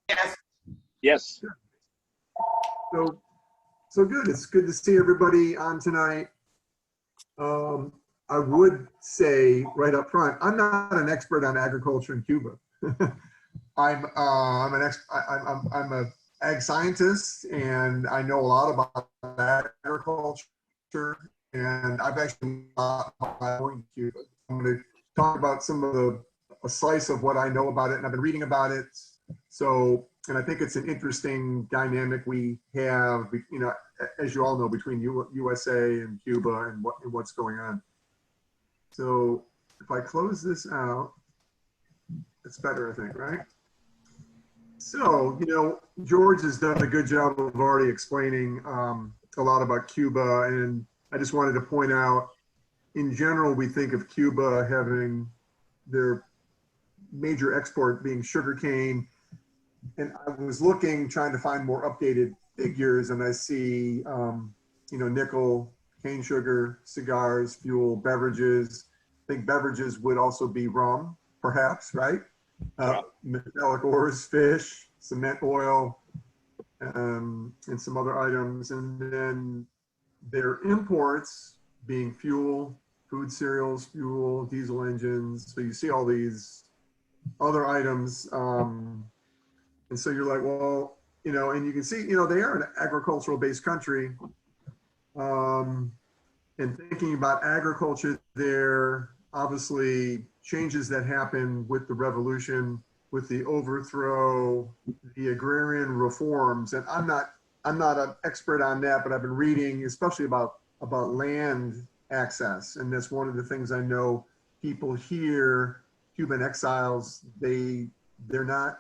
Yes. Yes. So, so good. It's good to see everybody on tonight. I would say right up front, I'm not an expert on agriculture in Cuba. I'm an I'm a ag scientist, and I know a lot about agriculture. And I've actually going to Cuba. I'm going to talk about some of a slice of what I know about it, and I've been reading about it. So, and I think it's an interesting dynamic we have, you know, as you all know, between USA and Cuba and what's going on. So if I close this out, it's better, I think, right? So, you know, George has done a good job of already explaining a lot about Cuba, and I just wanted to point out, in general, we think of Cuba having their major export being sugarcane. And I was looking, trying to find more updated figures, and I see, you know, nickel, cane sugar, cigars, fuel, beverages. I think beverages would also be rum, perhaps, right? Metallic ores, fish, cement oil, and some other items. And then their imports being fuel, food cereals, fuel, diesel engines. So you see all these other items. And so you're like, well, you know, and you can see, you know, they are an agricultural based country. And thinking about agriculture there, obviously changes that happened with the revolution, with the overthrow, the agrarian reforms. And I'm not an expert on that, but I've been reading, especially about land access. And that's one of the things I know people here, Cuban exiles, they're not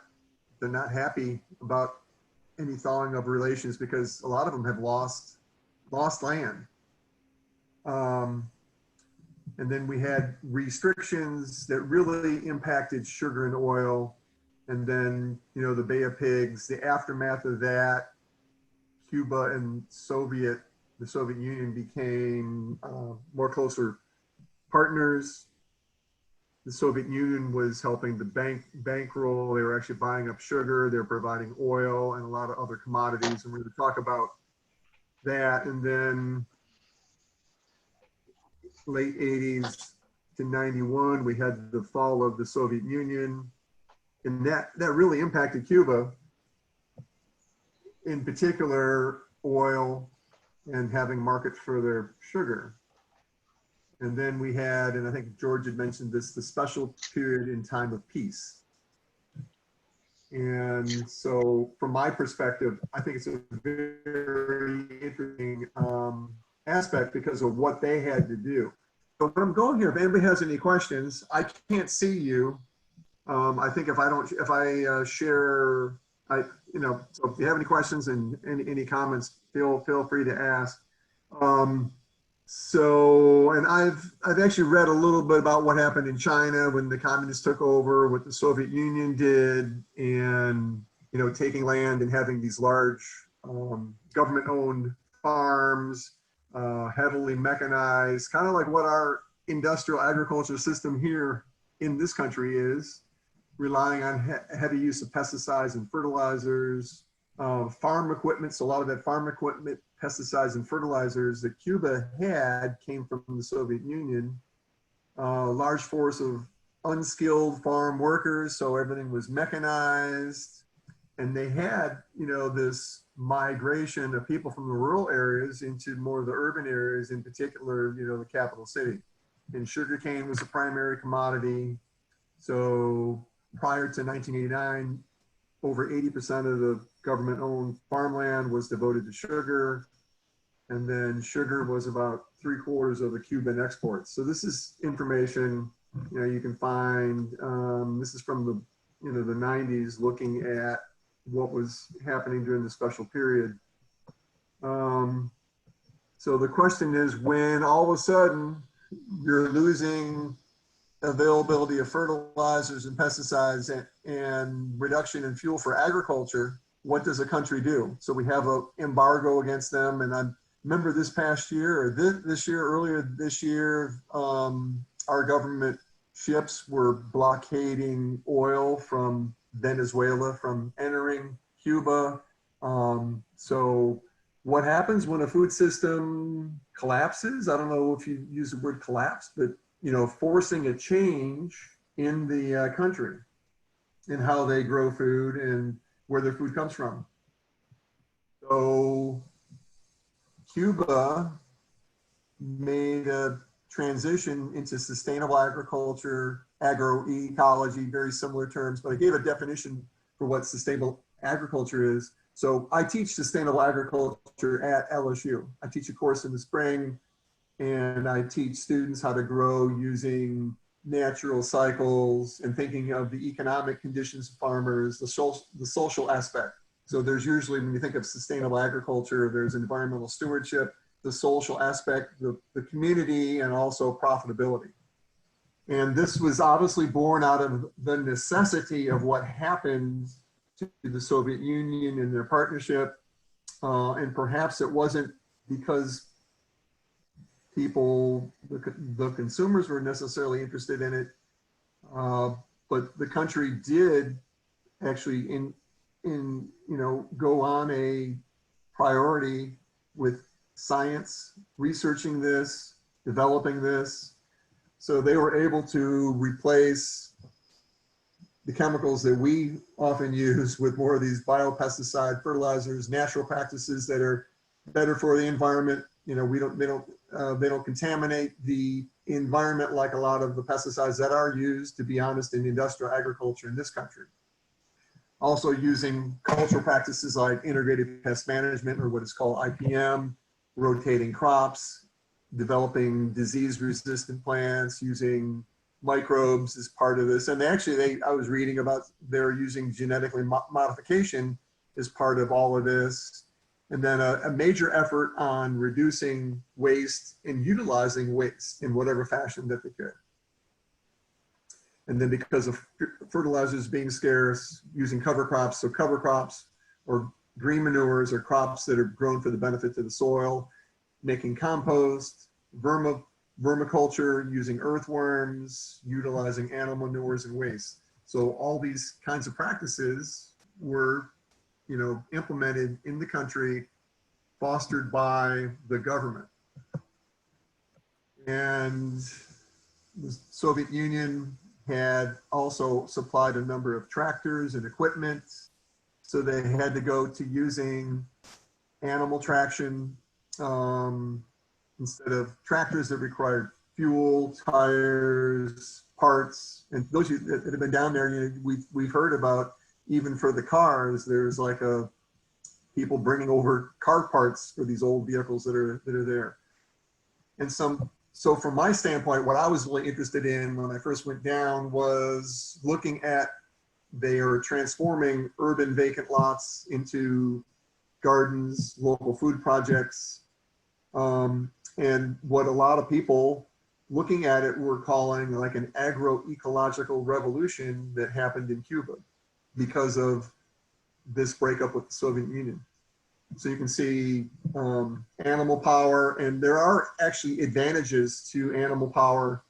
happy about any thawing of relations because a lot of them have lost land. And then we had restrictions that really impacted sugar and oil. And then, you know, the Bay of Pigs, the aftermath of that, Cuba and the Soviet Union became more closer partners. The Soviet Union was helping the bankroll. They were actually buying up sugar. They're providing oil and a lot of other commodities. And we're going to talk about that. And then late 80s to 91, we had the fall of the Soviet Union. And that really impacted Cuba, in particular, oil and having markets for their sugar. And then we had, and I think George had mentioned this, the special period in time of peace. And so from my perspective, I think it's a very interesting aspect because of what they had to do. So when I'm going here, if anybody has any questions, I can't see you. I think if I share, you know, so if you have any questions and any comments, feel free to ask. So, and I've actually read a little bit about what happened in China when the communists took over, what the Soviet Union did, and, you know, taking land and having these large government-owned farms, heavily mechanized, kind of like what our industrial agriculture system here in this country is, relying on heavy use of pesticides and fertilizers, farm equipment. So a lot of that farm equipment, pesticides and fertilizers that Cuba had came from the Soviet Union. Large force of unskilled farm workers, so everything was mechanized. And they had, you know, this migration of people from the rural areas into more of the urban areas, in particular, you know, the capital city. And sugarcane was a primary commodity. So prior to 1989, over 80% of the government-owned farmland was devoted to sugar. And then sugar was about 3/4 of the Cuban exports. So this is information, you know, you can find, this is from the, you know, the 90s, looking at what was happening during the special period. So the question is, when all of a sudden you're losing availability of fertilizers and pesticides and reduction in fuel for agriculture, what does a country do? So we have an embargo against them. And I remember this past year, or earlier this year, our government ships were blockading oil from Venezuela from entering during Cuba. So what happens when a food system collapses? I don't know if you use the word collapse, but forcing a change in the country in how they grow food and where their food comes from. So Cuba made a transition into sustainable agriculture, agroecology, very similar terms, but I gave a definition for what sustainable agriculture is. So I teach sustainable agriculture at LSU. I teach a course in the spring, and I teach students how to grow using natural cycles and thinking of the economic conditions of farmers, the social aspect. So there's usually, when you think of sustainable agriculture, there's environmental stewardship, the social aspect, the community, and also profitability. And this was obviously born out of the necessity of what happened to the Soviet Union and their partnership. And perhaps it wasn't because people, the consumers were necessarily interested in it, but the country did actually go on a priority with science, researching this, developing this. So they were able to replace the chemicals that we often use with more of these biopesticide fertilizers, natural practices that are better for the environment. They don't contaminate the environment like a lot of the pesticides that are used, to be honest, in industrial agriculture in this country. Also using cultural practices like integrated pest management, or what is called IPM, rotating crops, developing disease-resistant plants, using microbes as part of this. And actually, I was reading about they're using genetically modification as part of all of this. And then a major effort on reducing waste and utilizing waste in whatever fashion that they could. And then because of fertilizers being scarce, using cover crops. So cover crops or green manures are crops that are grown for the benefit to the soil, making compost, vermiculture, using earthworms, utilizing animal manures and waste. So all these kinds of practices were implemented in the country, fostered by the government. And the Soviet Union had also supplied a number of tractors and equipment. So they had to go to using animal traction instead of tractors that required fuel, tires, parts. And those that have been down there, we've heard about, even for the cars, there's like people bringing over car parts for these old vehicles that are there. And so from my standpoint, what I was really interested in when I first went down was looking at, they are transforming urban vacant lots into gardens, local food projects, and what a lot of people looking at it were calling like an agroecological revolution that happened in Cuba because of this breakup with the Soviet Union. So you can see animal power, and there are actually advantages to animal power.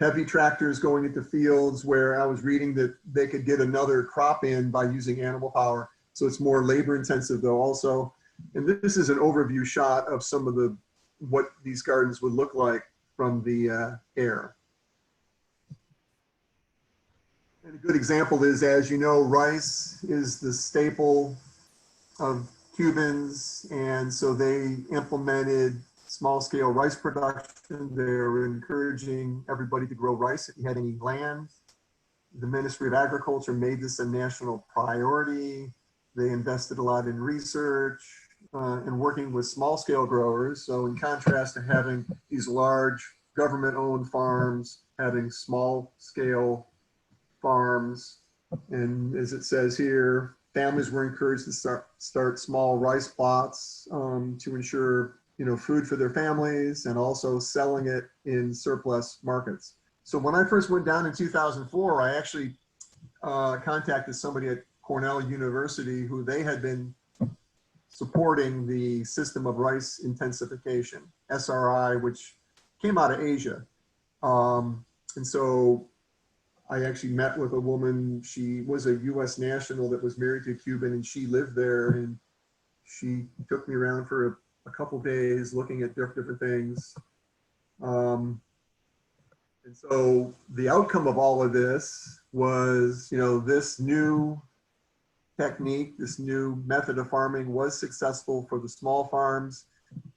Heavy tractors going into fields where I was reading that they could get another crop in by using animal power. So it's more labor intensive though also. And this is an overview shot of some of what these gardens would look like from the air. And a good example is, as you know, rice is the staple of Cubans, and so they implemented small-scale rice production. They were encouraging everybody to grow rice if you had any land. The Ministry of Agriculture made this a national priority. They invested a lot in research and working with small-scale growers. So in contrast to having these large government-owned farms, having small-scale farms, and as it says here, families were encouraged to start small rice plots to ensure food for their families, and also selling it in surplus markets. So when I first went down in 2004, I actually contacted somebody at Cornell University who they had been supporting the system of rice intensification, SRI, which came out of Asia. And so I actually met with a woman. She was a U.S. national that was married to a Cuban, and she lived there. And she took me around for a couple days looking at different things. Um, and so the outcome of all of this was, this new technique, this new method of farming was successful for the small farms,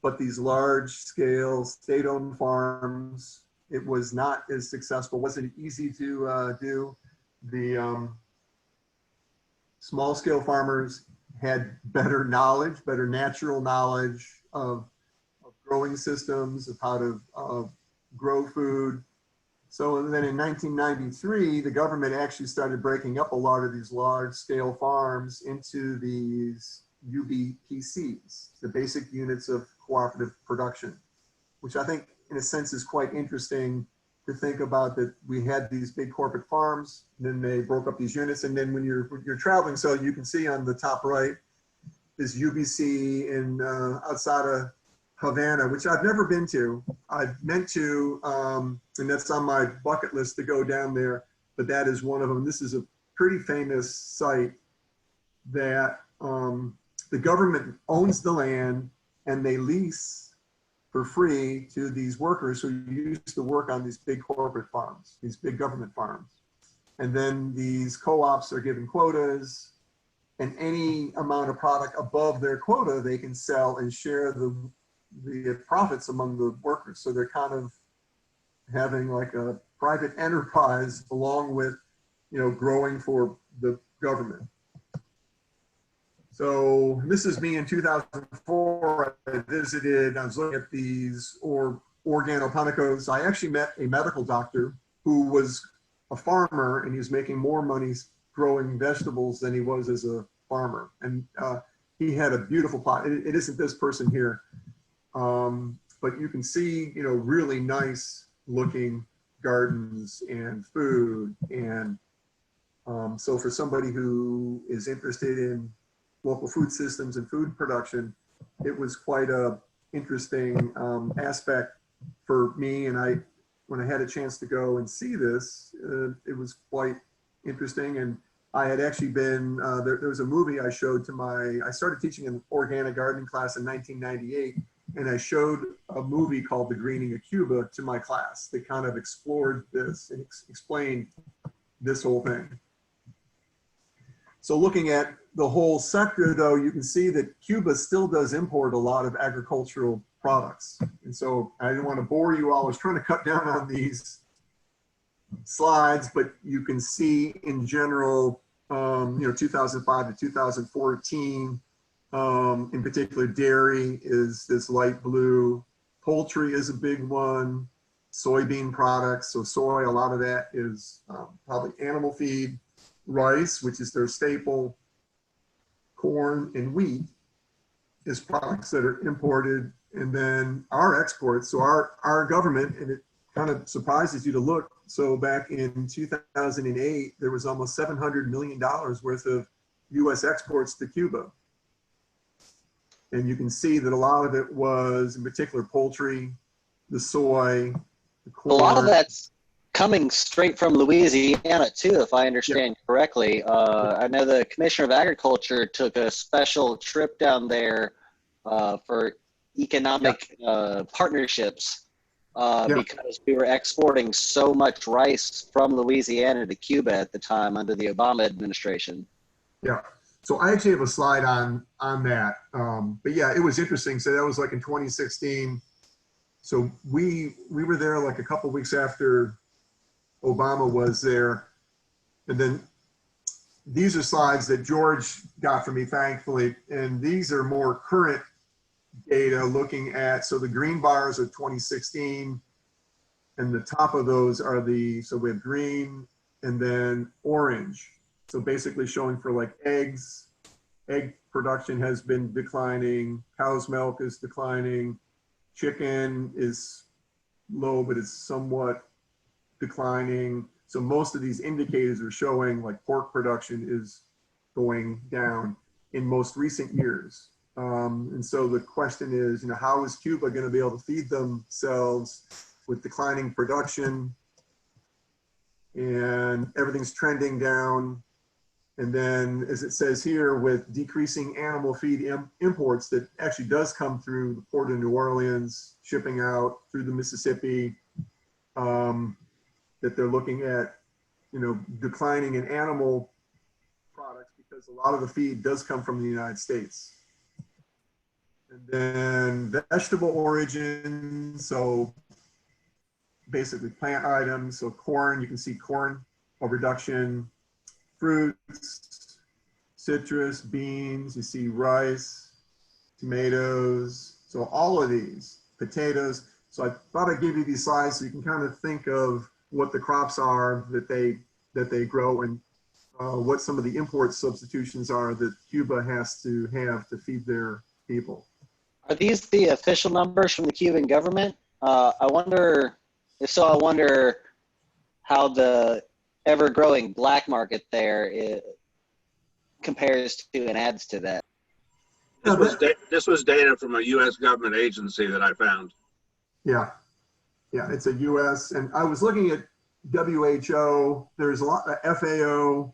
but these large scale state-owned farms, it was not as successful. It wasn't easy to do. The small scale farmers had better knowledge, better natural knowledge of growing systems, of how to grow food. So then in 1993, the government actually started breaking up a lot of these large scale farms into these UBPCs, the basic units of cooperative production, which I think in a sense is quite interesting to think about, that we had these big corporate farms, then they broke up these units. And then when you're traveling, so you can see on the top right, this UBC in outside of Havana, which I've never been to. I've meant to, and that's on my bucket list to go down there, but that is one of them. This is a pretty famous site that the government owns the land and they lease for free to these workers who used to work on these big corporate farms, these big government farms. And then these co-ops are given quotas, and any amount of product above their quota, they can sell and share the profits among the workers. So they're kind of having like a private enterprise along with, growing for the government. So this is me in 2004. I was looking at these organoponicos. I actually met a medical doctor who was a farmer, and he was making more money growing vegetables than he was as a farmer. And he had a beautiful plot. It isn't this person here. But you can see, really nice looking gardens and food. And so for somebody who is interested in local food systems and food production, it was quite a interesting aspect for me. And when I had a chance to go and see this, it was quite interesting. And I had actually been, there was a movie I showed to I started teaching an organic gardening class in 1998. And I showed a movie called The Greening of Cuba to my class that kind of explored this and explained this whole thing. So looking at the whole sector, though, you can see that Cuba still does import a lot of agricultural products. And so I didn't want to bore you all. I was trying to cut down on these slides, but you can see in general, 2005 to 2014, in particular, dairy is this light blue. Poultry is a big one. Soybean products, so soy, a lot of that is probably animal feed. Rice, which is their staple. Corn and wheat is products that are imported. And then our exports, so our government, and it kind of surprises you to look. So back in 2008, there was almost $700 million worth of US exports to Cuba. And you can see that a lot of it was, in particular, poultry, the soy, the corn. A lot of that's coming straight from Louisiana, too, if I understand correctly. I know the Commissioner of Agriculture took a special trip down there for economic partnerships because we were exporting so much rice from Louisiana to Cuba at the time under the Obama administration. Yeah. So I actually have a slide on that. But yeah, it was interesting. So that was like in 2016. So we were there like a couple of weeks after Obama was there. And then these are slides that George got for me, thankfully. And these are more current data looking at, so the green bars are 2016. And the top of those are so we have green and then orange. So basically showing for like eggs, egg production has been declining, cow's milk is declining, chicken is low, but it's somewhat declining. So most of these indicators are showing like pork production is going down in most recent years. And so the question is, how is Cuba going to be able to feed themselves with declining production? and everything's trending down. And then, as it says here, with decreasing animal feed imports that actually does come through the port of New Orleans, shipping out through the Mississippi, that they're looking at, declining in animal products because a lot of the feed does come from the United States. And then vegetable origin, so basically plant items, so corn, you can see corn, a reduction, fruits, citrus, beans, you see rice, tomatoes, so all of these, potatoes. So I thought I'd give you these slides so you can kind of think of what the crops are that they grow, and what some of the import substitutions are that Cuba has to have to feed their people. Are these the official numbers from the Cuban government? I wonder, if so, I wonder how the ever-growing black market there compares to and adds to that. This was data from a U.S. government agency that I found. Yeah, it's a U.S. and I was looking at WHO. There's a lot of FAO,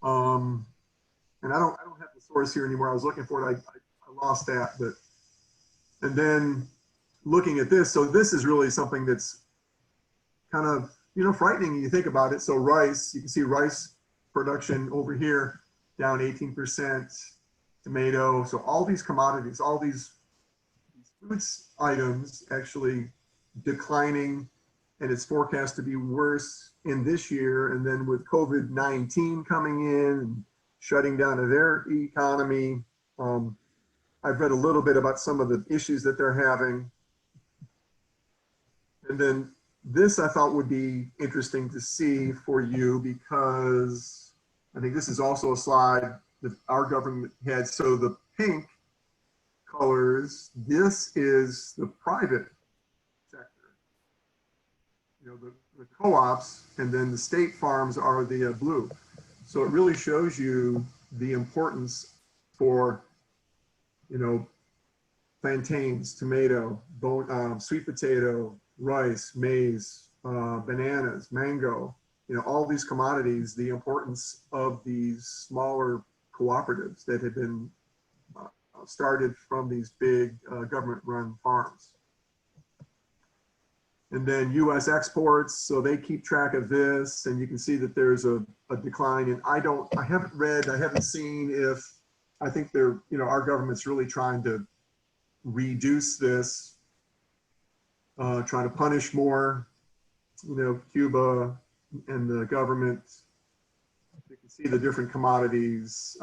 and I don't have the source here anymore. I was looking for it. I lost that, but and then looking at this. So this is really something that's kind of frightening when you think about it. So rice, you can see rice production over here down 18%. Tomato. So all these commodities, all these foods items actually declining, and it's forecast to be worse in this year. And then with COVID-19 coming in and shutting down of their economy, I've read a little bit about some of the issues that they're having. And then this I thought would be interesting to see for you, because I think this is also a slide that our government had. So the pink colors, this is the private sector, the co-ops, and then the state farms are the blue. So it really shows you the importance for, plantains, tomato, sweet potato, rice, maize, bananas, mango, all these commodities, the importance of these smaller cooperatives that have been started from these big government-run farms. And then U.S. exports, so they keep track of this, and you can see that there's a decline. And I haven't seen if, I think our government's really trying to reduce this, trying to punish more, Cuba and the government. You can see the different commodities,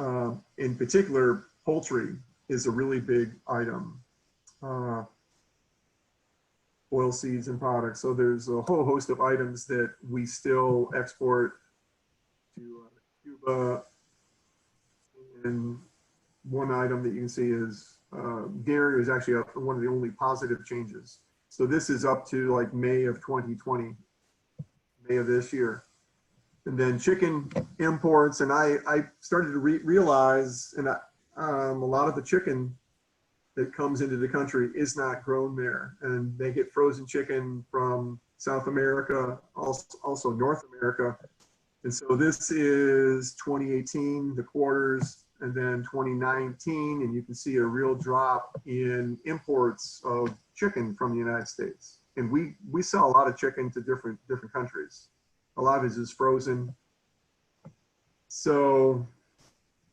in particular, poultry is a really big item. Oil seeds and products. So there's a whole host of items that we still export to Cuba. And one item that you can see is dairy is actually one of the only positive changes. So this is up to like May of 2020, May of this year. And then chicken imports, and I started to realize, and a lot of the chicken that comes into the country is not grown there, and they get frozen chicken from South America, also North America. And so this is 2018, the quarters, and then 2019, and you can see a real drop in imports of chicken from the United States. And we sell a lot of chicken to different countries. A lot of it is frozen. So,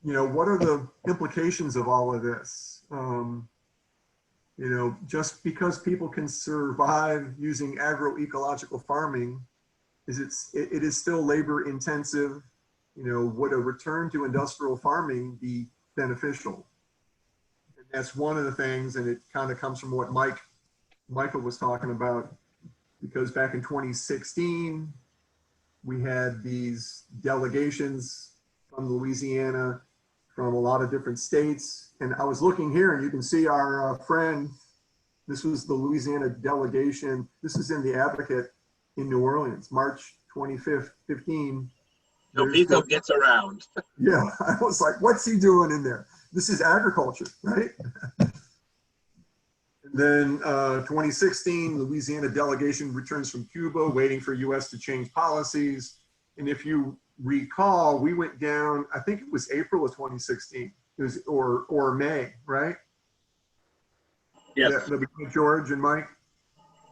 what are the implications of all of this? Just because people can survive using agroecological farming, it is still labor intensive. Would a return to industrial farming be beneficial? And that's one of the things, and it kind of comes from what Michael was talking about, because back in 2016, we had these delegations from Louisiana, from a lot of different states. And I was looking here, and you can see our friend, this was the Louisiana delegation. This is in the Advocate in New Orleans, March 2015. Pico gets around. Yeah, I was like, what's he doing in there? This is agriculture, right? And then 2016, Louisiana delegation returns from Cuba, waiting for U.S. to change policies. And if you recall, we went down, I think it was April of 2016, it was, or May, right? Yes. That George and Mike.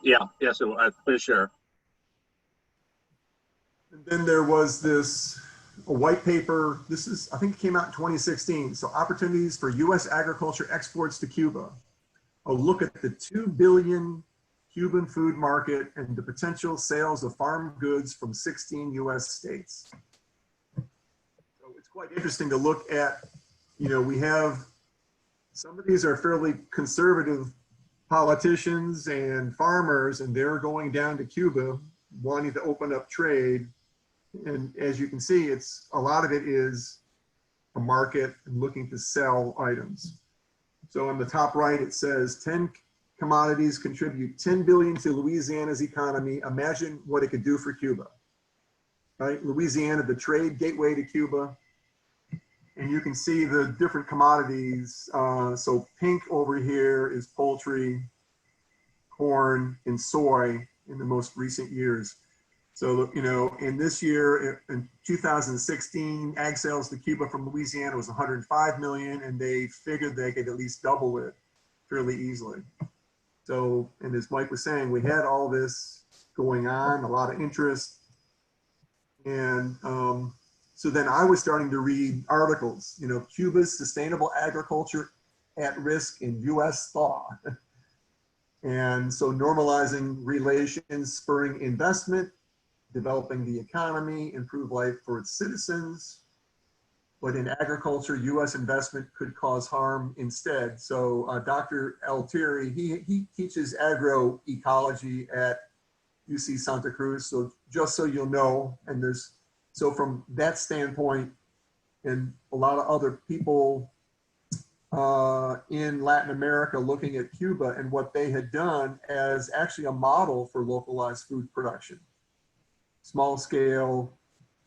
Yeah. Yes, it was, for sure. And then there was this a white paper. This is, I think it came out in 2016. So opportunities for U.S. agriculture exports to Cuba. A look at the 2 billion Cuban food market and the potential sales of farm goods from 16 U.S. states. So it's quite interesting to look at, you know, we have, some of these are fairly conservative politicians and farmers, and they're going down to Cuba wanting to open up trade. And as you can see, it's a lot of it is a market and looking to sell items. So on the top right, it says 10 commodities contribute 10 billion to Louisiana's economy. Imagine what it could do for Cuba, right? Louisiana, the trade gateway to Cuba. And you can see the different commodities. So pink over here is poultry, corn, and soy in the most recent years. So, you know, in this year, in 2016, ag sales to Cuba from Louisiana was 105 million, and they figured they could at least double it fairly easily. So, and as Mike was saying, we had all this going on, a lot of interest. And so then I was starting to read articles, you know, Cuba's sustainable agriculture at risk in US thaw. And so normalizing relations, spurring investment, developing the economy, improve life for its citizens. But in agriculture, US investment could cause harm instead. So Dr. Altieri, he teaches agroecology at UC Santa Cruz. So just so you'll know, and there's, so from that standpoint, and a lot of other people in Latin America looking at Cuba and what they had done as actually a model for localized food production. Small scale,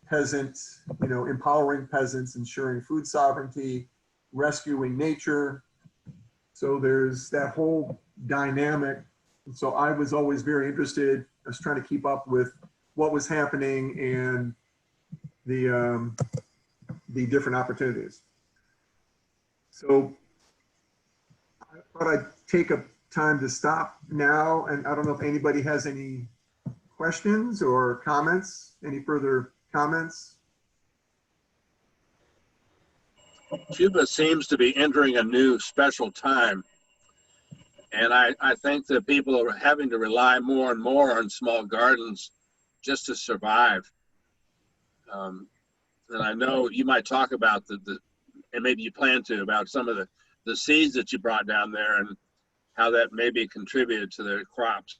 peasant, you know, empowering peasants, ensuring food sovereignty, rescuing nature. So there's that whole dynamic. And so I was always very interested. I was trying to keep up with what was happening and the different opportunities. So I thought I'd take a time to stop now, and I don't know if anybody has any questions or comments, any further comments? Cuba seems to be entering a new special time. And I think that people are having to rely more and more on small gardens just to survive. And I know you might talk about and maybe you plan to, about some of the seeds that you brought down there and how that maybe contributed to their crops.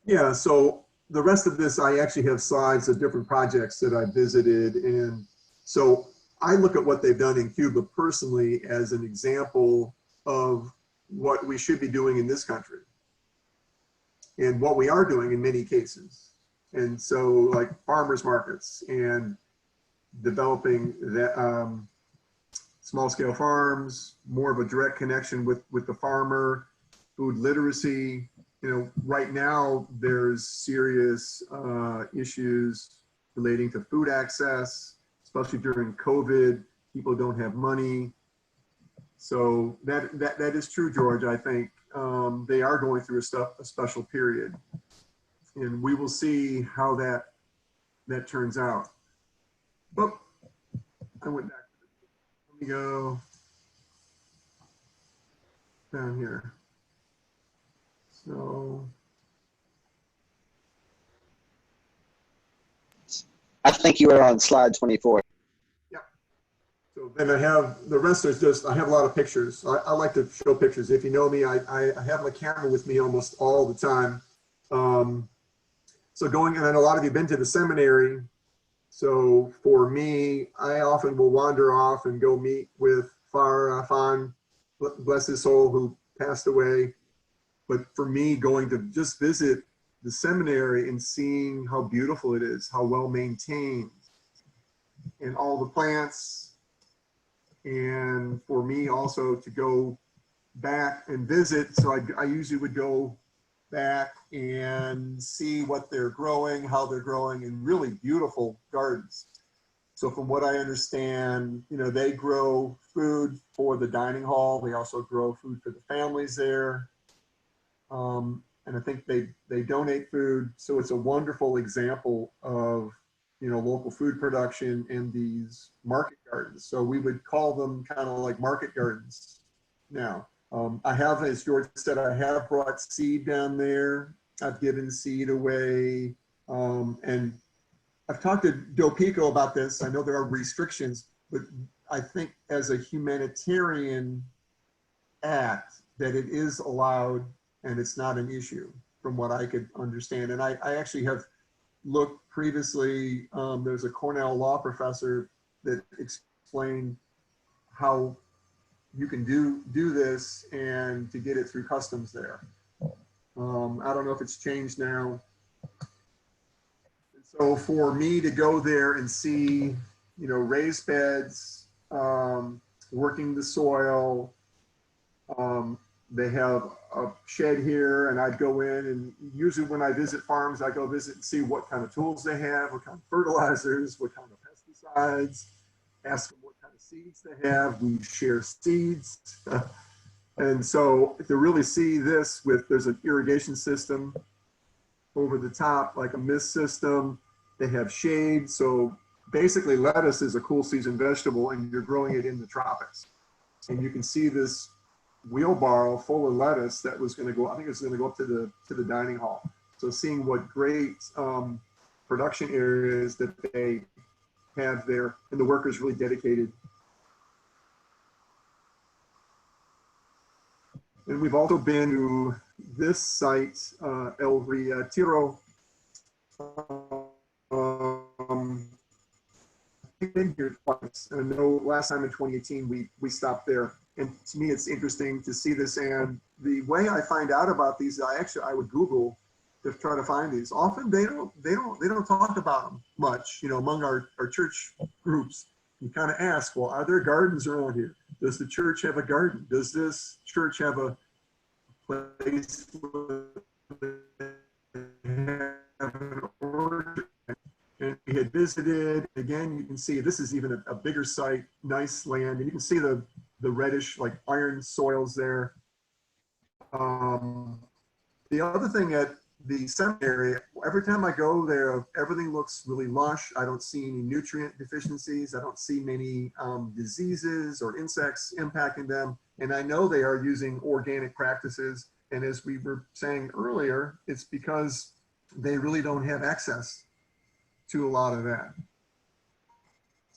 Yeah, so the rest of this, I actually have slides of different projects that I visited. And so I look at what they've done in Cuba personally as an example of what we should be doing in this country and what we are doing in many cases. And so like farmers markets and developing that small scale farms, more of a direct connection with the farmer, food literacy. You know, right now there's serious issues relating to food access, especially during COVID. People don't have money. So that is true, George. I think they are going through a special period, and we will see how that turns out. But I went back. Let me go down here. So I think you were on slide 24. yeah. So then I have the rest is just, I have a lot of pictures. I like to show pictures. If you know me, I have my camera with me almost all the time. So going, and I know a lot of you have been to the seminary. So for me, I often will wander off and go meet with Fan, bless his soul, who passed away. But for me, going to just visit the seminary and seeing how beautiful it is, how well maintained, and all the plants. And for me also to go back and visit. So I usually would go back and see what they're growing, how they're growing in really beautiful gardens. So from what I understand, you know, they grow food for the dining hall. They also grow food for the families there. And I think they donate food. So it's a wonderful example of, you know, local food production in these market gardens. So we would call them kind of like market gardens now. I have, as George said, I have brought seed down there. I've given seed away. And I've talked to Dopico about this. I know there are restrictions, but I think as a humanitarian act that it is allowed and it's not an issue from what I could understand. And I actually have looked previously, there's a Cornell law professor that explained how you can do this and to get it through customs there. I don't know if it's changed now. So for me to go there and see, you know, raised beds, working the soil, they have a shed here, and I'd go in, and usually when I visit farms, I go visit and see what kind of tools they have, what kind of fertilizers, what kind of pesticides, ask them what kind of seeds they have. We share seeds. And so to really see this there's an irrigation system over the top, like a mist system. They have shade. So basically lettuce is a cool season vegetable, and you're growing it in the tropics. And you can see this wheelbarrow full of lettuce that was going to go, I think it's going to go up to the dining hall. So seeing what great production areas that they have there, and the workers really dedicated. And we've also been to this site, El Retiro. I've been here twice. I know last time in 2018 we stopped there. And to me, it's interesting to see this. And the way I find out about these, I would Google to try to find these. Often they don't talk about them much, you know, among our church groups. You kind of ask, well, are there gardens around here? Does the church have a garden? Does this church have a place where they have an orchard? And we had visited. Again, you can see this is even a bigger site, nice land, and you can see the reddish, like iron soils there. The other thing at the seminary, every time I go there, everything looks really lush. I don't see any nutrient deficiencies. I don't see many diseases or insects impacting them. And I know they are using organic practices. And as we were saying earlier, it's because they really don't have access to a lot of that.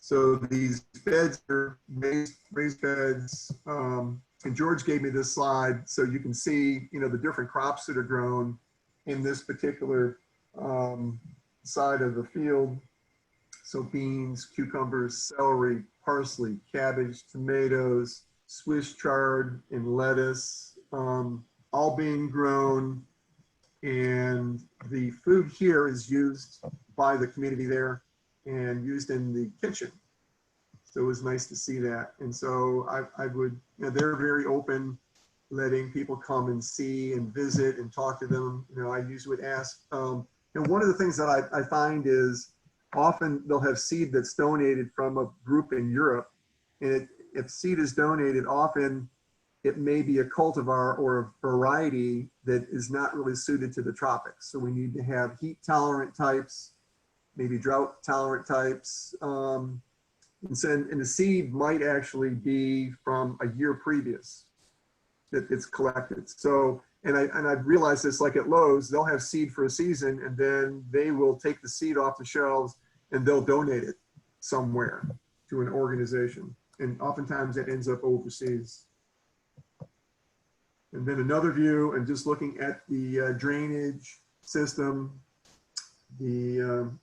So these beds are raised beds. And George gave me this slide so you can see, you know, the different crops that are grown in this particular side of the field. So beans, cucumbers, celery, parsley, cabbage, tomatoes, Swiss chard, and lettuce, all being grown. And the food here is used by the community there and used in the kitchen. So it was nice to see that. And so I would, you know, they're very open, letting people come and see and visit and talk to them. You know, I usually would ask, and one of the things that I find is often they'll have seed that's donated from a group in Europe. And if seed is donated, often it may be a cultivar or a variety that is not really suited to the tropics. So we need to have heat tolerant types, maybe drought tolerant types. And the seed might actually be from a year previous that it's collected. So, and I've realized this, like at Lowe's, they'll have seed for a season, and then they will take the seed off the shelves and they'll donate it somewhere to an organization. And oftentimes it ends up overseas. And then another view, and just looking at the drainage system,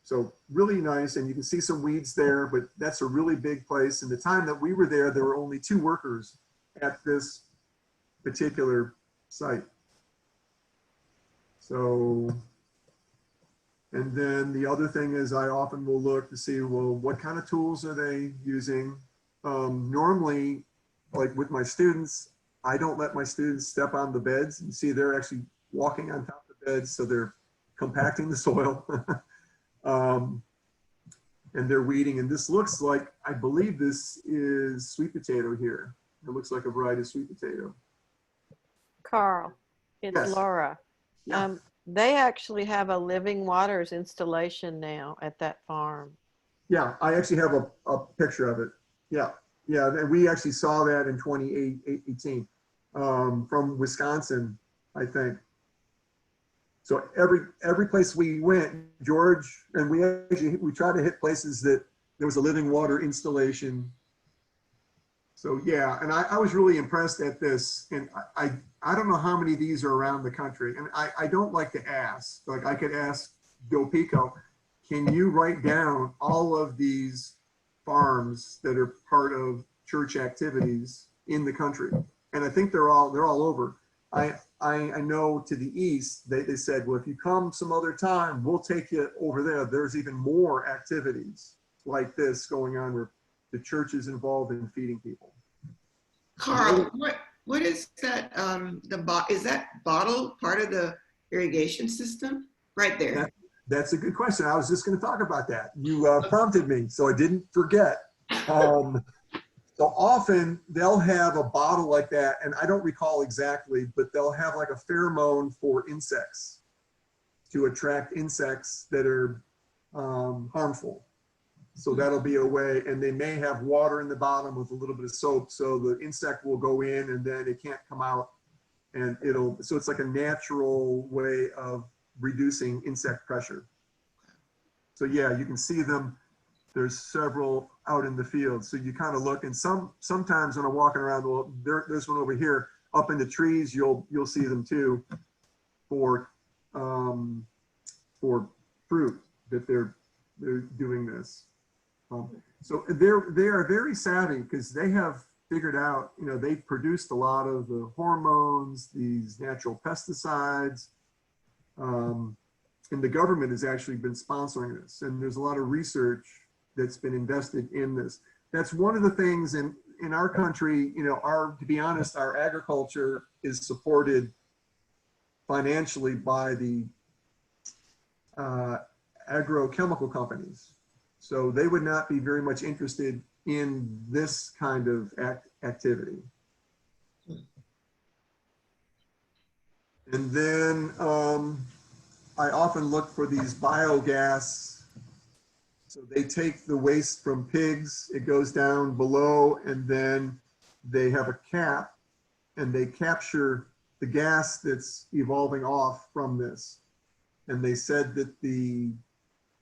so really nice, and you can see some weeds there, but that's a really big place. And the time that we were there were only 2 workers at this particular site. So, and then the other thing is I often will look to see, well, what kind of tools are they using? Normally, like with my students, I don't let my students step on the beds. You see, they're actually walking on top of the beds, so they're compacting the soil. And they're weeding. And this looks like, I believe this is sweet potato here. It looks like a variety of sweet potato. Carl, it's Yes. Laura. Yeah. They actually have a living waters installation now at that farm. Yeah, I actually have a picture of it. Yeah, yeah, and we actually saw that in 2018 from Wisconsin, I think. So every place we went, George, and we tried to hit places that there was a living water installation. So yeah, and I was really impressed at this, and I don't know how many of these are around the country, and I don't like to ask. Like I could ask Bill Pico, can you write down all of these farms that are part of church activities in the country? And I think they're all over. I know to the east, they said, well, if you come some other time, we'll take you over there. There's even more activities like this going on where the church is involved in feeding people. Carl, what is that? Is that bottle part of the irrigation system? Right there. That's a good question. I was just going to talk about that. You prompted me, so I didn't forget. So often they'll have a bottle like that, and I don't recall exactly, but they'll have like a pheromone for insects to attract insects that are harmful. So that'll be a way, and they may have water in the bottom with a little bit of soap, so the insect will go in and then it can't come out, and so it's like a natural way of reducing insect pressure. So yeah, you can see them. There's several out in the field. So you kind of look, and sometimes when I'm walking around, well, there's one over here up in the trees. You'll see them too, for fruit that they're doing this. So they are very savvy because they have figured out, they've produced a lot of the hormones, these natural pesticides, and the government has actually been sponsoring this. And there's a lot of research that's been invested in this. That's one of the things in our country, to be honest, our agriculture is supported financially by the agrochemical companies. So they would not be very much interested in this kind of activity. And then I often look for these biogas. So they take the waste from pigs, it goes down below, and then they have a cap, and they capture the gas that's evolving off from this. And they said that the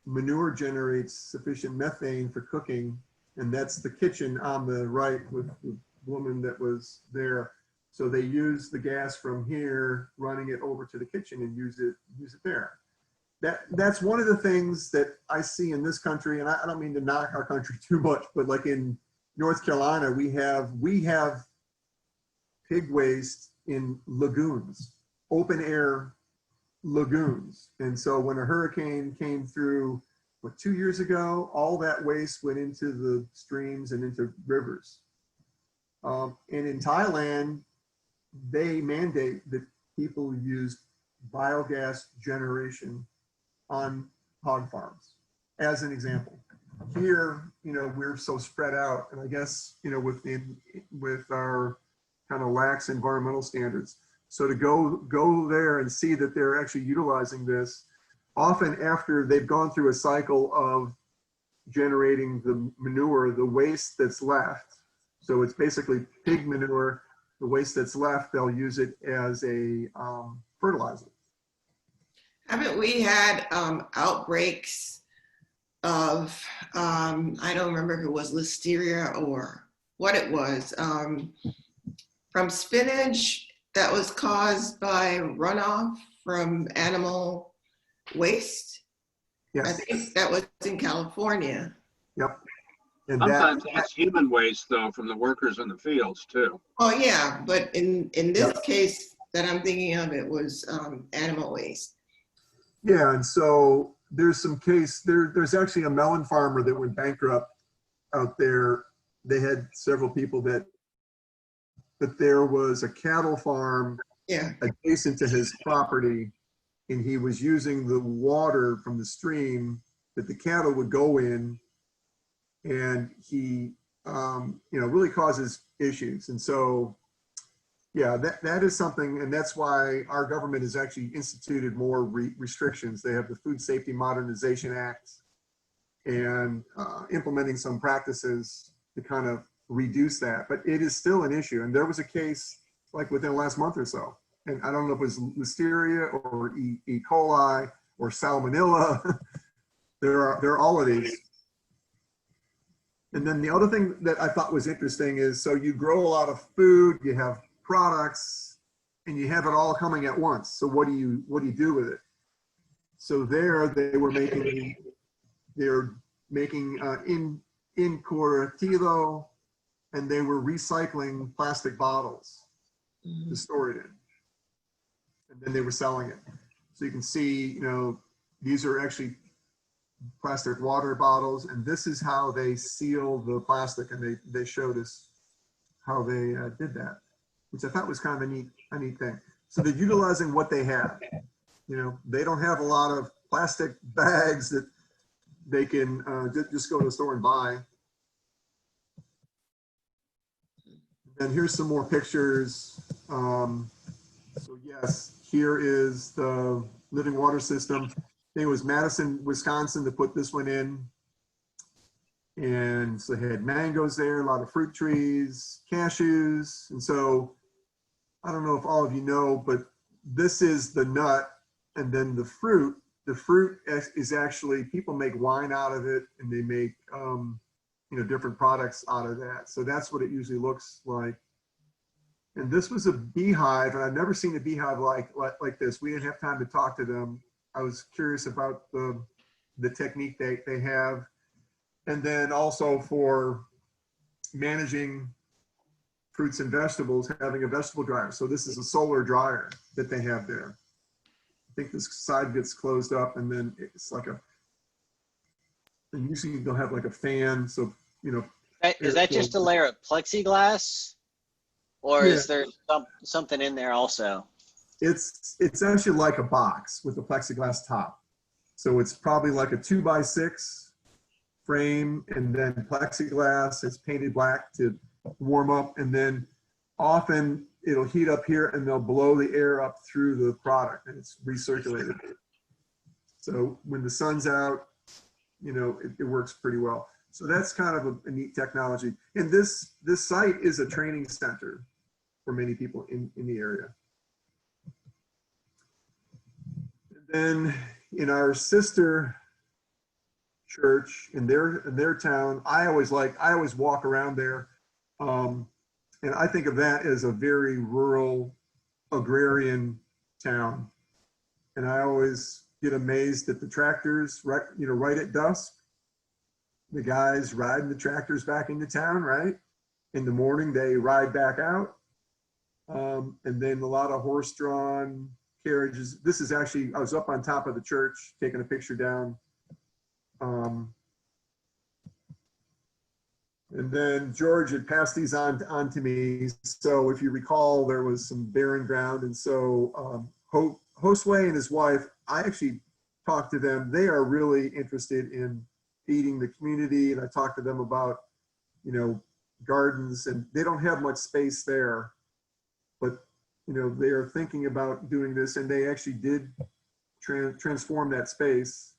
manure generates sufficient methane for cooking, and that's the kitchen on the right with the woman that was there. So they use the gas from here, running it over to the kitchen and use it there. That's one of the things that I see in this country, and I don't mean to knock our country too much, but like in North Carolina, we have pig waste in lagoons, open air lagoons. And so when a hurricane came through, 2 years ago, all that waste went into the streams and into rivers. And in Thailand, they mandate that people use biogas generation on hog farms, as an example. Here, we're so spread out, and I guess, with our kind of lax environmental standards. So to go there and see that they're actually utilizing this, often after they've gone through a cycle of generating the manure, the waste that's left. So it's basically pig manure, the waste that's left, they'll use it as a fertilizer. Haven't we had outbreaks of, I don't remember if it was listeria or what it was, from spinach that was caused by runoff from animal waste? Yes. I think that was in California. Yep. And sometimes that's human waste, though, from the workers in the fields, too. Oh, yeah, but in this case that I'm thinking of, it was animal waste. Yeah, and so there's some case, there's actually a melon farmer that went bankrupt out there. They had several people but there was a cattle farm Yeah. adjacent to his property, and he was using the water from the stream that the cattle would go in, and he, really causes issues. And so, yeah, that is something, and that's why our government has actually instituted more restrictions. They have the Food Safety Modernization Act, and implementing some practices to kind of reduce that. But it is still an issue. And there was a case like within the last month or so, and I don't know if it was Listeria or E. coli or Salmonella. there are all of these. And then the other thing that I thought was interesting is, so you grow a lot of food, you have products, and you have it all coming at once. So what do you do with it? So there they were making in cortilo, and they were recycling plastic bottles to store it in, and then they were selling it. So you can see, these are actually plastic water bottles, and this is how they seal the plastic, and they showed us how they did that, which I thought was kind of a neat thing. So they're utilizing what they have. They don't have a lot of plastic bags that they can just go to the store and buy. And here's some more pictures. So yes, here is the living water system. I think it was Madison, Wisconsin, to put this one in. And so they had mangoes there, a lot of fruit trees, cashews. And so I don't know if all of you know, but this is the nut, and then the fruit. The fruit is actually, people make wine out of it, and they make different products out of that. So that's what it usually looks like. And this was a beehive, and I've never seen a beehive like this. We didn't have time to talk to them. I was curious about the technique they have. And then also for managing fruits and vegetables, having a vegetable dryer. So this is a solar dryer that they have there. I think this side gets closed up, and then it's like and usually they'll have like a fan. So, Is that just a layer of plexiglass, or Yeah. is there something in there also? It's actually like a box with a plexiglass top. So it's probably like a 2x6 frame, and then plexiglass. It's painted black to warm up, and then often it'll heat up here, and they'll blow the air up through the product, and it's recirculated. So when the sun's out, it works pretty well. So that's kind of a neat technology. And this site is a training center for many people in the area. And then in our sister church in their town, I always walk around there, and I think of that as a very rural agrarian town. And I always get amazed at the tractors, right at dusk. The guys riding the tractors back into town, right? In the morning, they ride back out. And then a lot of horse-drawn carriages. This is actually, I was up on top of the church taking a picture down. And then George had passed these on to me. So if you recall, there was some barren ground. And so Josue and his wife, I actually talked to them. They are really interested in feeding the community. And I talked to them about, gardens, and they don't have much space there, but, they are thinking about doing this, and they actually did transform that space,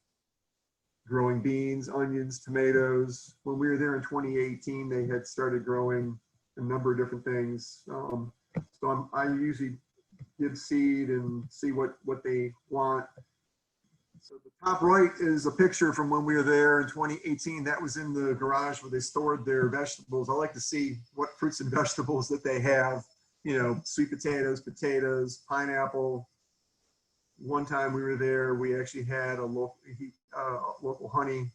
growing beans, onions, tomatoes. When we were there in 2018, they had started growing a number of different things. So I usually give seed and see what they want. So the top right is a picture from when we were there in 2018. That was in the garage where they stored their vegetables. I like to see what fruits and vegetables that they have, sweet potatoes, pineapple. One time we were there, we actually had a local honey.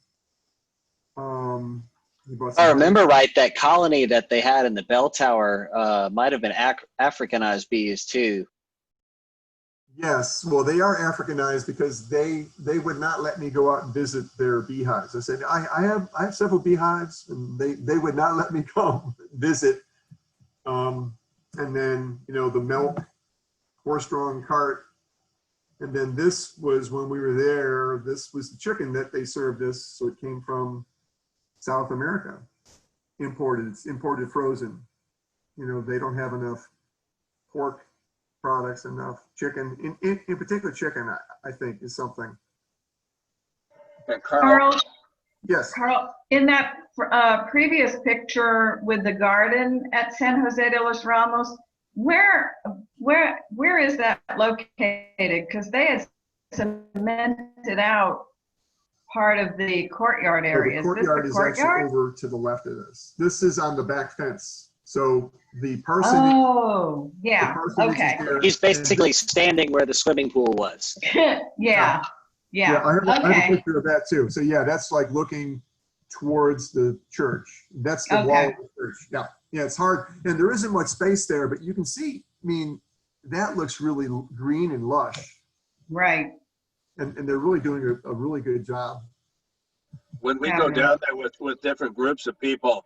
If I remember right, that colony that they had in the bell tower might have been Africanized bees too. Yes, well, they are Africanized because they would not let me go out and visit their beehives. I said, I have several beehives, and they would not let me come visit. And then, the milk horse-drawn cart. And then this was when we were there, this was the chicken that they served us. So it came from South America, imported frozen. You know, they don't have enough pork products, enough chicken. In particular, chicken, I think, is something. And Carl, Yes. Carl, in that previous picture with the garden at San Jose de los Ramos, where is that located? Because they had cemented out part of the courtyard area. So the courtyard is this the is courtyard? actually over to the left of this. This is on the back fence. So the person. Oh, yeah. the person is Okay. there, He's basically standing where the swimming pool was. Yeah. Yeah, I have a Okay. picture of that too. So yeah, that's like looking towards the church. That's the wall of the church. Yeah, yeah, it's hard. And there isn't much space there, but you can see, I mean, that looks really green and lush. Right. And they're really doing a really good job. when we Yeah, go man. down there with different groups of people,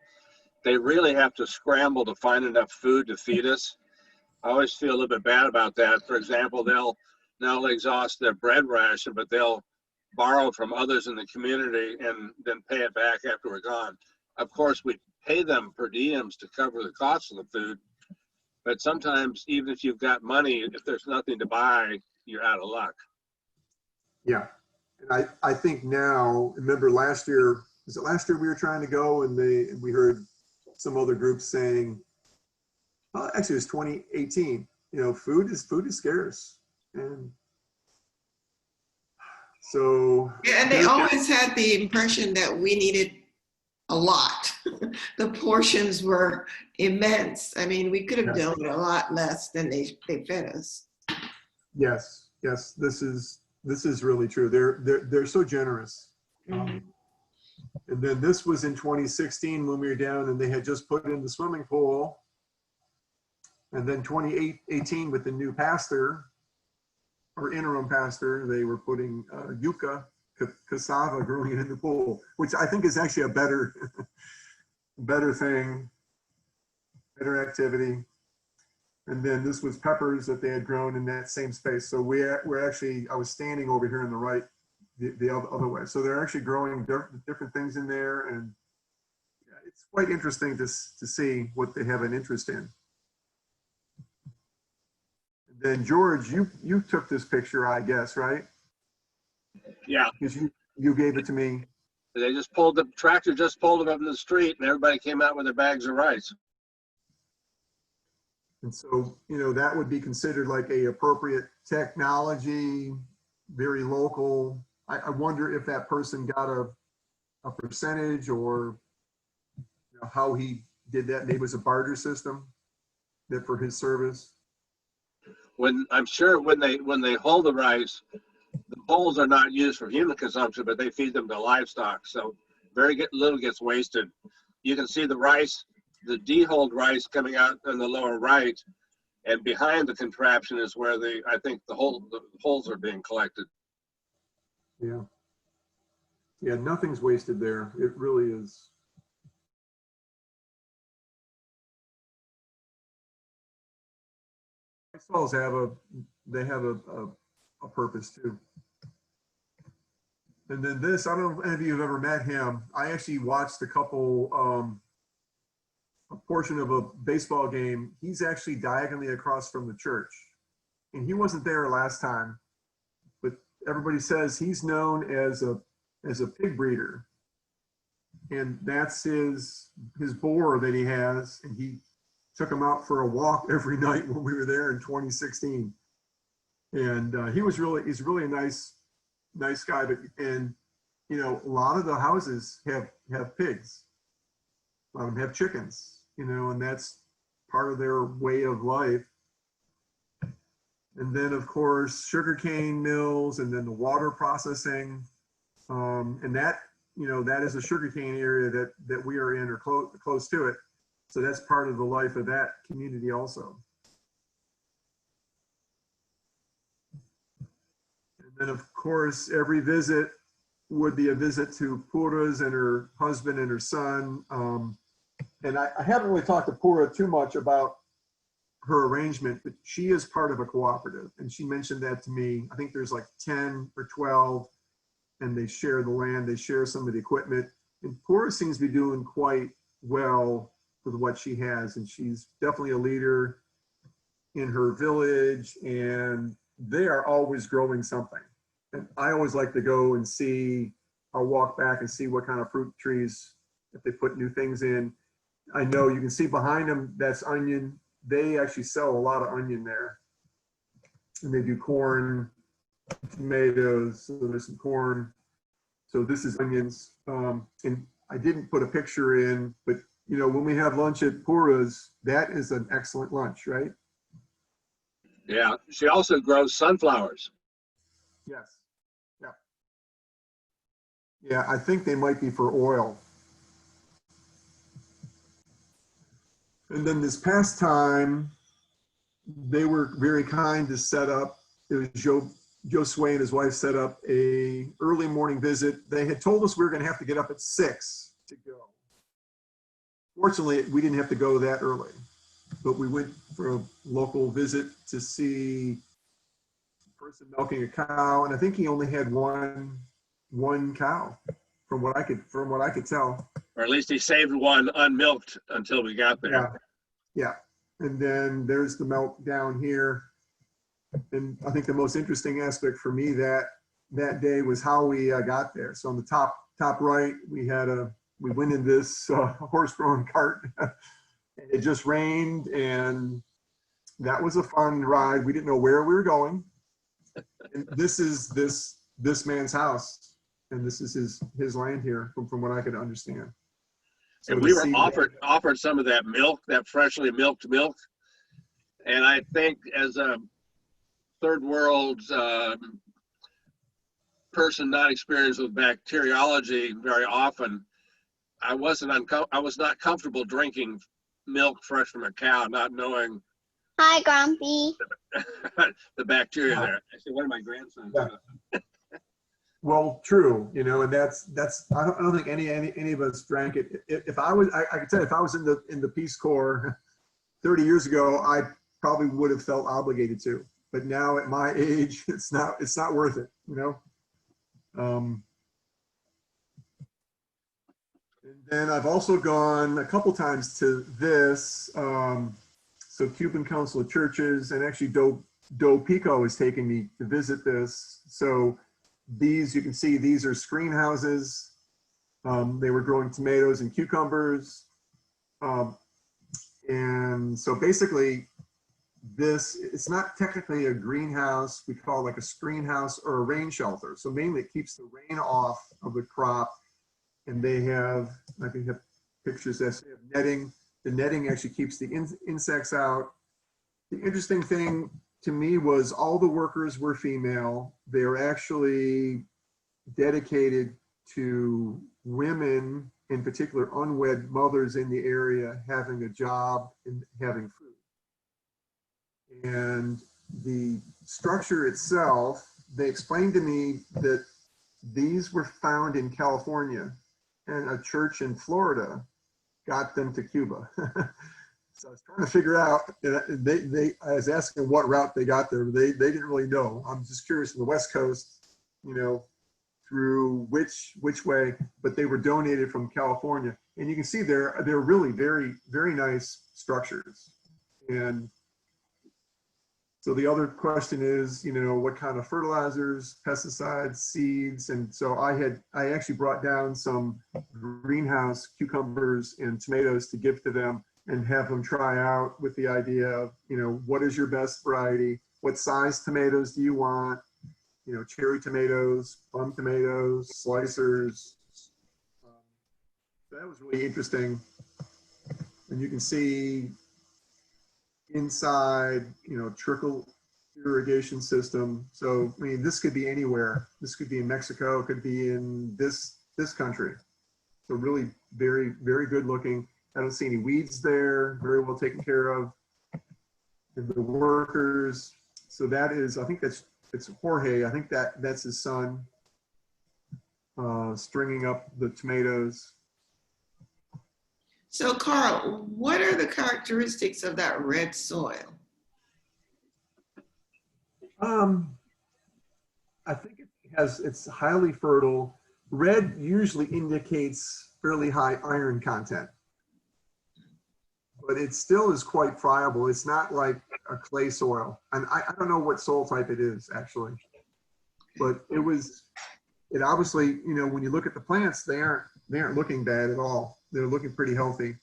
they really have to scramble to find enough food to feed us. I always feel a little bit bad about that. For example, they'll not only exhaust their bread ration, but they'll borrow from others in the community and then pay it back after we're gone. Of course, we pay them per diems to cover the cost of the food, but sometimes even if you've got money, if there's nothing to buy, you're out of luck. Yeah. And I think now, remember last year, was it last year we were trying to go and we heard some other groups saying, well, actually it was 2018, you know, food is scarce. And so. Yeah, and they always had the impression that we needed a lot. The portions were immense. I mean, we could have done with a lot less than they fed us. Yes, yes, this is really true. They're so generous. Mhm. And then this was in 2016 when we were down and they had just put in the swimming pool. And then 2018 with the new pastor or interim pastor, they were putting yucca, cassava growing in the pool, which I think is actually a better thing, better activity. And then this was peppers that they had grown in that same space. So we're actually, I was standing over here on the right, the other way. So they're actually growing different things in there. And it's quite interesting to see what they have an interest in. And then George, you took this picture, I guess, right? Yeah, Because you gave it to me. the tractor just pulled it up in the street and everybody came out with their bags of rice. And so, you know, that would be considered like a appropriate technology, very local. I wonder if that person got a percentage or you know, how he did that. Maybe it was a barter system that for his service. I'm sure when they hull the rice, the hulls are not used for human consumption, but they feed them to livestock. So little gets wasted. You can see the rice, the dehulled rice coming out in the lower right, and behind the contraption is where I think the hulls are being collected. Yeah. Yeah, nothing's wasted there. It really is. Rice have a purpose too. And then this, I don't know if any of you have ever met him. I actually watched a portion of a baseball game. He's actually diagonally across from the church. And he wasn't there last time, but everybody says he's known as a pig breeder. And that's his boar that he has. And he took him out for a walk every night when we were there in 2016. And he's really a nice guy, and you know, a lot of the houses have pigs. A lot of them have chickens, you know, and that's part of their way of life. And then of course, sugarcane mills, and then the water processing, and that, you know, that is a sugarcane area that we are in or close to it. So that's part of the life of that community also. And then of course, every visit would be a visit to Pura's and her husband and her son. And I haven't really talked to Pura too much about her arrangement, but she is part of a cooperative. And she mentioned that to me. I think there's like 10 or 12, and they share the land, they share some of the equipment. And Pura seems to be doing quite well with what she has. And she's definitely a leader in her village, and they are always growing something. And I always like to go and see, I'll walk back and see what kind of fruit trees, if they put new things in. I know you can see behind them, that's onion. They actually sell a lot of onion there. And they do corn, tomatoes, so there's some corn. So this is onions. And I didn't put a picture in, but you know, when we have lunch at Pura's, that is an excellent lunch, right? Yeah, she also grows sunflowers. Yes. Yeah. Yeah, I think they might be for oil. And then this past time, they were very kind to set up, it was Joe Sway and his wife set up a early morning visit. They had told us we were going to have to get up at 6 to go. Fortunately, we didn't have to go that early, but we went for a local visit to see a person milking a cow, and I think he only had one cow, from what I could tell. Or at least he saved one unmilked until we got there. Yeah, yeah. And then there's the milk down here. And I think the most interesting aspect for me that day was how we got there. So on the top right, we went in this horse-drawn cart. It just rained, and that was a fun ride. We didn't know where we were going. And this is this man's house, and this is his land here, from what I could understand. So and we were offered some of that milk, that freshly milked milk. And I think as a third world person not experienced with bacteriology very often, I was not comfortable drinking milk fresh from a cow, not knowing Hi, Grumpy. the bacteria there. Actually, one of my grandsons. Yeah. Well, true, you know, and that's I don't think any of us drank it. If I could tell you, if I was in the Peace Corps 30 years ago, I probably would have felt obligated to. But now at my age, it's not worth it, you know. And then I've also gone a couple times to this. So Cuban Council of Churches, and actually Do Pico is taking me to visit this. So these, you can see, these are screen houses. They were growing tomatoes and cucumbers. And so basically it's not technically a greenhouse. We call it like a screen house or a rain shelter. So mainly it keeps the rain off of the crop. And they have, I can have pictures that have netting. The netting actually keeps the insects out. The interesting thing to me was all the workers were female. They were actually dedicated to women, in particular unwed mothers in the area, having a job and having food. And the structure itself, they explained to me that these were found in California, and a church in Florida got them to Cuba. So I was trying to figure out, I was asking what route they got there. They didn't really know. I'm just curious, on the West Coast, you know, through which way, but they were donated from California. And you can see they're really very, very nice structures. And so the other question is, you know, what kind of fertilizers, pesticides, seeds. And so I actually brought down some greenhouse cucumbers and tomatoes to give to them and have them try out, with the idea of, you know, what is your best variety? What size tomatoes do you want? You know, cherry tomatoes, plum tomatoes, slicers. That was really interesting. And you can see inside, you know, trickle irrigation system. So, I mean, this could be anywhere. This could be in Mexico. It could be in this country. So really very, very good looking. I don't see any weeds there. Very well taken care of. And the workers. So that is, I think it's Jorge. I think that's his son, stringing up the tomatoes. So Carl, what are the characteristics of that red soil? I think it's highly fertile. Red usually indicates fairly high iron content, but it still is quite friable. It's not like a clay soil. And I don't know what soil type it is actually, but it obviously, you know, when you look at the plants, they aren't looking bad at all. They're looking pretty healthy.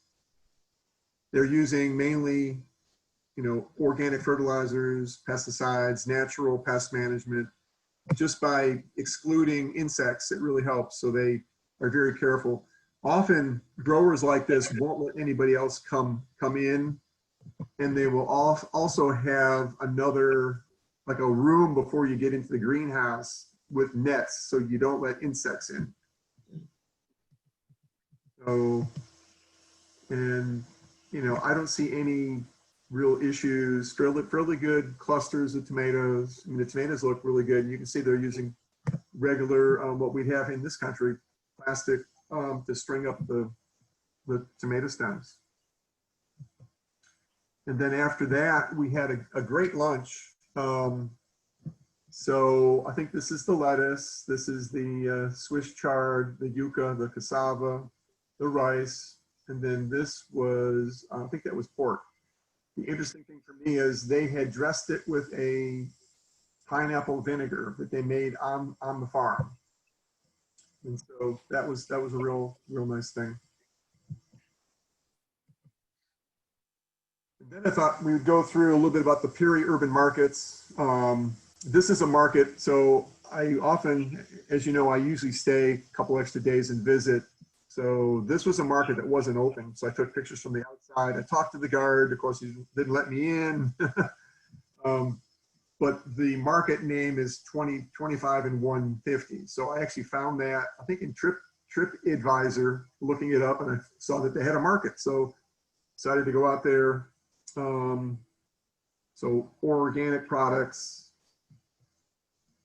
They're using mainly, you know, organic fertilizers, pesticides, natural pest management. Just by excluding insects, it really helps. So they are very careful. Often growers like this won't let anybody else come in, and they will also have another, like a room before you get into the greenhouse with nets, so you don't let insects in. So, and you know, I don't see any real issues. Fairly good clusters of tomatoes. I mean, the tomatoes look really good. You can see they're using regular, what we have in this country, plastic, to string up the tomato stems. And then after that, we had a great lunch. So I think this is the lettuce. This is the Swiss chard, the yucca, the cassava, the rice. And then this was, I think that was pork. The interesting thing for me is they had dressed it with a pineapple vinegar that they made on the farm. And so that was a real nice thing. And then I thought we would go through a little bit about the peri-urban markets. This is a market, so I often, as you know, I usually stay a couple extra days and visit. So this was a market that wasn't open. So I took pictures from the outside. I talked to the guard. Of course, he didn't let me in. But the market name is 2025 and 150. So I actually found that, I think in TripAdvisor, looking it up, and I saw that they had a market. So decided to go out there. So organic products.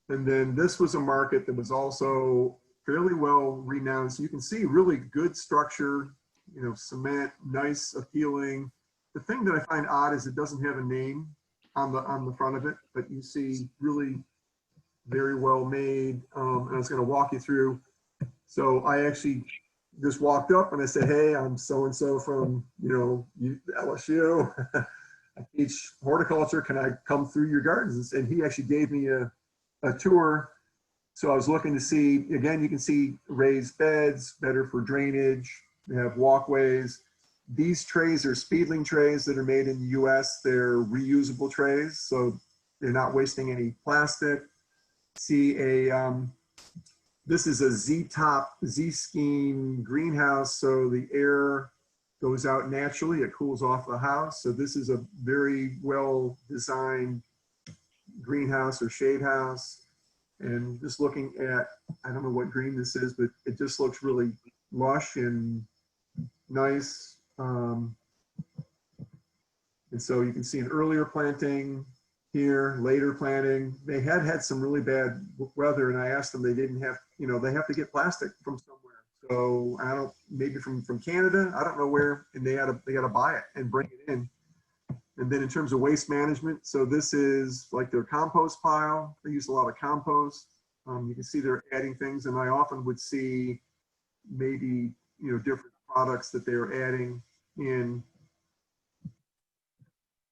And then this was a market that was also fairly well renowned. So you can see really good structure, you know, cement, nice, appealing. The thing that I find odd is it doesn't have a name on the front of it, but you see really very well made. And I was going to walk you through. So I actually just walked up and I said, hey, I'm so-and-so from, you know, LSU. I teach horticulture. Can I come through your gardens? And he actually gave me a tour. So I was looking to see, again, you can see raised beds, better for drainage. They have walkways. These trays are Speedling trays that are made in the US. They're reusable trays, so they're not wasting any plastic. See this is a Z-top, Z-scheme greenhouse, so the air goes out naturally. It cools off the house. So this is a very well designed greenhouse or shade house. And just looking at, I don't know what green this is, but it just looks really lush and nice. And so you can see an earlier planting here, later planting. They had some really bad weather, and I asked them, they didn't have, you know, they have to get plastic from somewhere. So I don't, maybe from Canada, I don't know where, and they gotta buy it and bring it in. And then in terms of waste management, so this is like their compost pile. They use a lot of compost. You can see they're adding things, and I often would see maybe, you know, different products that they're adding in.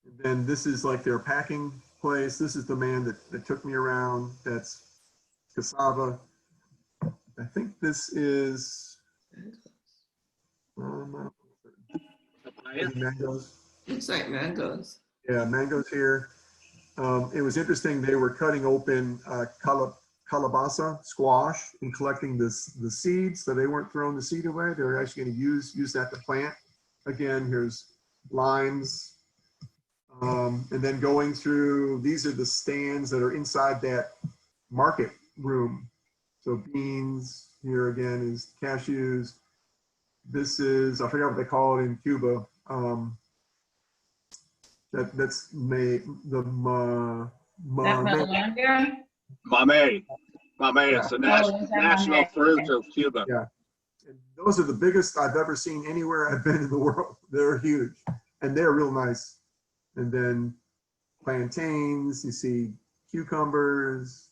And then this is like their packing place. This is the man that took me around. That's cassava. I think this is mangoes. Looks like mangoes. Yeah, mangoes here. It was interesting. They were cutting open calabasa, squash, and collecting the seeds. So they weren't throwing the seed away. They were actually going to use that to plant. Again, here's limes. And then going through, these are the stands that are inside that market room. So beans, here again is cashews. This is, I forgot what they call it in Cuba. That's mamey. It's the national fruit of Cuba. Yeah, and those are the biggest I've ever seen anywhere I've been in the world. They're huge, and they're real nice. And then plantains, you see cucumbers,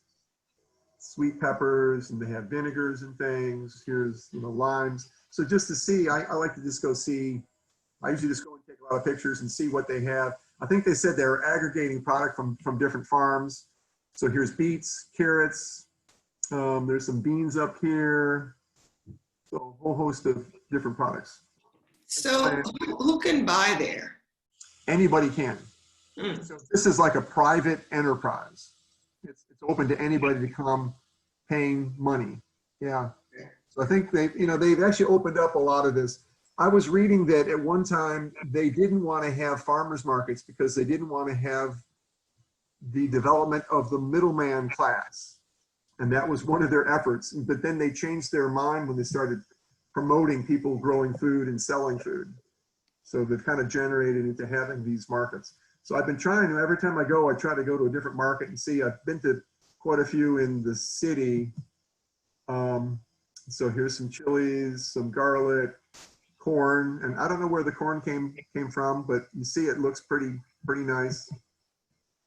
sweet peppers, and they have vinegars and things. Here's, limes. So just to see, I like to just go see. I usually just go and take a lot of pictures and see what they have. I think they said they're aggregating product from different farms. So here's beets, carrots. There's some beans up here. So a whole host of different products. So who can buy there? Anybody can. So this is like a private enterprise. It's open to anybody to come paying money. Yeah. So I think they've actually opened up a lot of this. I was reading that at one time they didn't want to have farmers markets because they didn't want to have the development of the middleman class. And that was one of their efforts. But then they changed their mind when they started promoting people growing food and selling food. So they've kind of generated into having these markets. So I've been trying to, every time I go, I try to go to a different market and see. I've been to quite a few in the city. So here's some chilies, some garlic, corn, and I don't know where the corn came from, but you see it looks pretty nice.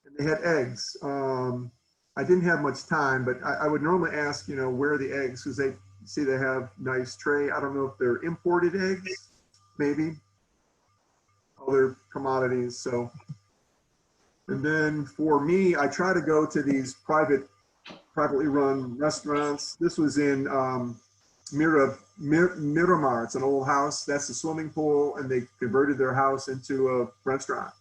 And they had eggs. I didn't have much time, but I would normally ask, where are the eggs? Because they have nice tray. I don't know if they're imported eggs, maybe other commodities. So, and then for me, I try to go to these privately run restaurants. This was in Miramar. It's an old house. That's the swimming pool, and they converted their house into a restaurant.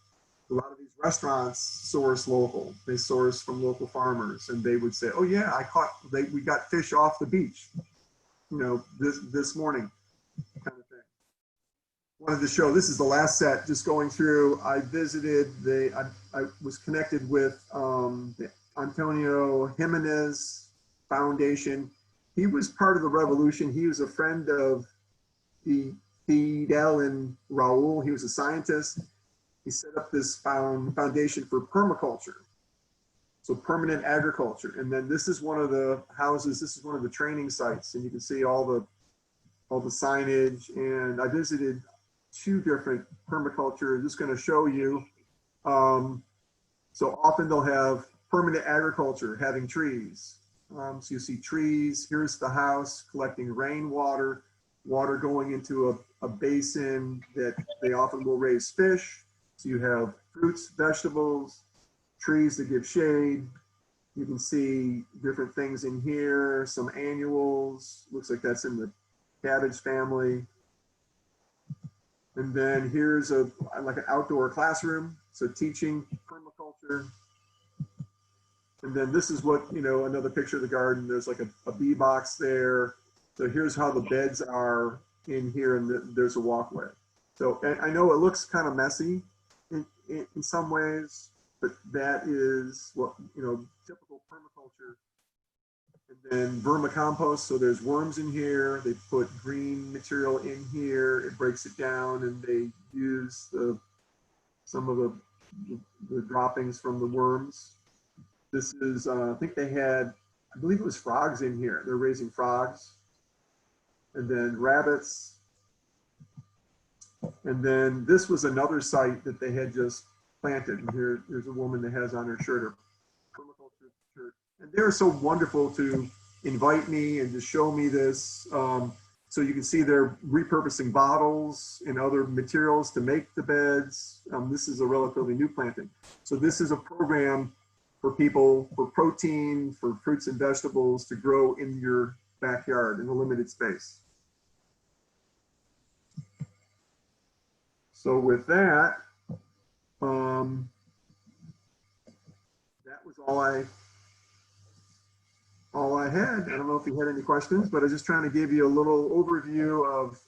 A lot of these restaurants source local. They source from local farmers, and they would say, "Oh yeah, we got fish off the beach, this morning," kind of thing. Wanted to show. This is the last set. Just going through. I visited I was connected with the Antonio Jimenez Foundation. He was part of the revolution. He was a friend of Fidel and Raul. He was a scientist. He set up this foundation for permaculture, so permanent agriculture. And then this is one of the houses. This is one of the training sites, and you can see all the signage. And I visited 2 different permaculture. I'm just going to show you. So often they'll have permanent agriculture, having trees. So you see trees. Here's the house collecting rainwater, water going into a basin that they often will raise fish. So you have fruits, vegetables, trees that give shade. You can see different things in here, some annuals. Looks like that's in the cabbage family. And then here's like an outdoor classroom, so teaching permaculture. And then this is what, another picture of the garden. There's like a bee box there. So here's how the beds are in here, and there's a walkway. So I know it looks kind of messy in some ways, but that is what, typical permaculture. And then vermicompost, so there's worms in here. They put green material in here. It breaks it down, and they use some of the droppings from the worms. This is, I think they had, I believe it was frogs in here. They're raising frogs. And then rabbits. And then this was another site that they had just planted. And here's a woman that has on her shirt, her permaculture shirt. And they're so wonderful to invite me and to show me this. So you can see they're repurposing bottles and other materials to make the beds. This is a relatively new planting. So this is a program for people, for protein, for fruits and vegetables to grow in your backyard in a limited space. So with that, that was all I had. I don't know if you had any questions, but I was just trying to give you a little overview of,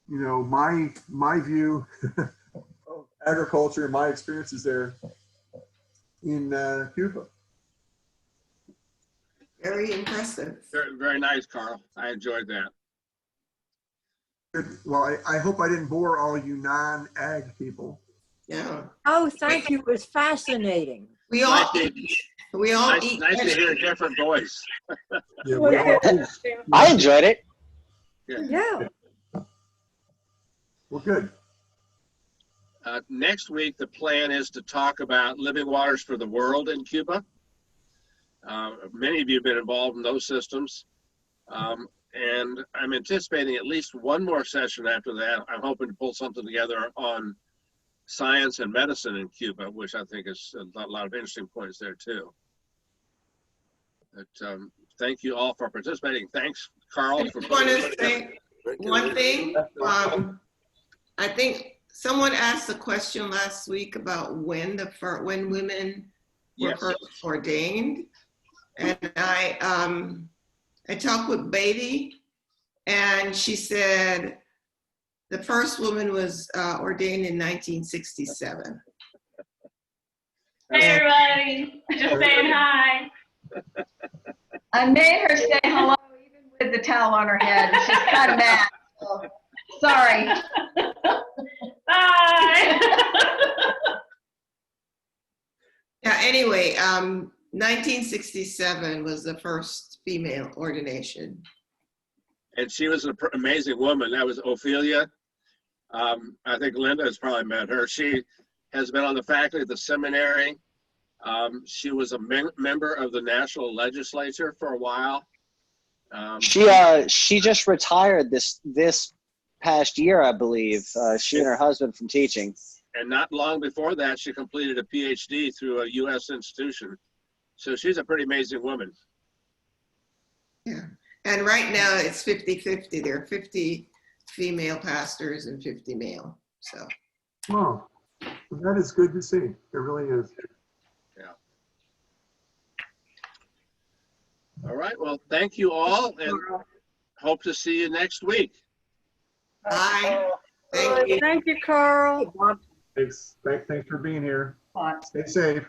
my view of agriculture and my experiences there in Cuba. Very impressive. Very, very nice, Carl. I enjoyed that. Good. Well, I hope I didn't bore all you non-ag people. Yeah. Oh, thank you. It was fascinating. We all Nice eat. to hear a different voice. Yeah, Well, we all, I enjoyed it. Yeah. well, good. Next week, the plan is to talk about living waters for the world in Cuba. Many of you have been involved in those systems. And I'm anticipating at least one more session after that. I'm hoping to pull something together on science and medicine in Cuba, which I think is a lot of interesting points there too. But thank you all for participating. Thanks, Carl. I just want to say one thing. I think someone asked a question last week about when women were first ordained, and I talked with Beatty, and she said the first woman was ordained in 1967. Hey everybody, just saying hi. I made her say hello even with the towel on her head. She's kind of mad. So, sorry. Bye. Yeah, anyway, 1967 was the first female ordination. And she was an amazing woman. That was Ophelia. I think Linda has probably met her. She has been on the faculty of the seminary. She was a member of the national legislature for a while. She just retired this past year, I believe. She and her husband from teaching. And not long before that, she completed a PhD through a U.S. institution. So she's a pretty amazing woman. Yeah, and right now it's 50-50. There are 50 female pastors and 50 male. So. Oh, that is good to see. It really is. Yeah. All right. Well, thank you all, and hope to see you next week. Bye. Thank you. Thank you, Carl. Thanks for being here. Stay safe.